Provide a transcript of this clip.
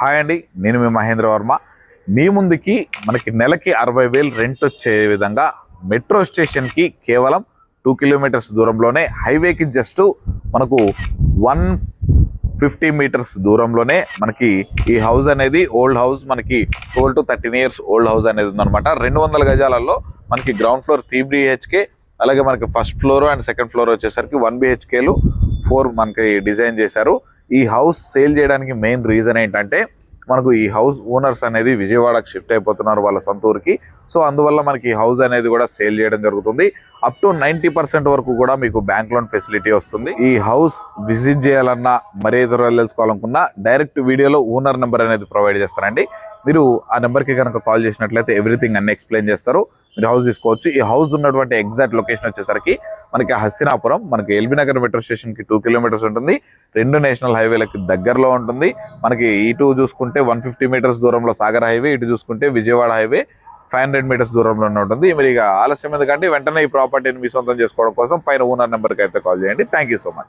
Hi అండి, నేను మీ మహేంద్ర వర్మ. మీ ముందుకి మనకి నెలకి 60,000 రెంట్ వచ్చే విధంగా మెట్రో స్టేషన్కి కేవలం 2 కిలోమీటర్స్ దూరంలోనే, హైవేకి జస్ట్ మనకు 150 మీటర్స్ దూరంలోనే మనకి ఈ హౌస్ అనేది ఓల్డ్ హౌస్, మనకి 12 to 13 ఇయర్స్ ఓల్డ్ హౌస్ అనేది ఉందన్నమాట. 200 గజాలలో మనకి గ్రౌండ్ ఫ్లోర్ 3 BHK, అలాగే మనకి first floor and second floor వచ్చేసరికి 1 BHKలు 4 మనకి డిజైన్ చేశారు. ఈ హౌస్ సేల్ చేయడానికి మెయిన్ రీజన్ ఏంటంటే, మనకు ఈ హౌస్ ఓనర్స్ అనేది విజయవాడకి షిఫ్ట్ అయిపోతున్నారు వాళ్ళ సొంత ఊరికి. సో అందువల్ల మనకి ఈ హౌస్ అనేది కూడా సేల్ చేయడం జరుగుతుంది. అప్ టు 90% వరకు కూడా మీకు బ్యాంక్ లోన్ ఫెసిలిటీ వస్తుంది. ఈ హౌస్ విజిట్ చేయాలన్నా, మరే ఇతరులు తెలుసుకోవాలనుకున్నా డైరెక్ట్ వీడియోలో ఓనర్ నెంబర్ అనేది ప్రొవైడ్ చేస్తారండి. మీరు ఆ నెంబర్కి కనుక కాల్ చేసినట్లయితే ఎవ్రీథింగ్ అన్ని ఎక్స్ప్లెయిన్ చేస్తారు. మీరు హౌస్ తీసుకోవచ్చు. ఈ హౌస్ ఉన్నటువంటి ఎగ్జాక్ట్ లొకేషన్ వచ్చేసరికి మనకి హస్తినాపురం, మనకి ఎల్బీ నగర్ మెట్రో స్టేషన్కి 2 కిలోమీటర్స్ ఉంటుంది. 2 నేషనల్ హైవేలకి దగ్గరలో ఉంటుంది. మనకి ఇటు చూసుకుంటే 150 మీటర్స్ దూరంలో సాగర్ హైవే, ఇటు చూసుకుంటే విజయవాడ హైవే 500 మీటర్స్ దూరంలోనే ఉంటుంది. మీరు ఇక ఆలస్యం ఎందుకంటే వెంటనే ఈ ప్రాపర్టీని మీ సొంతం చేసుకోవడం కోసం పైన ఓనర్ నెంబర్కి అయితే కాల్ చేయండి. Thank you so much.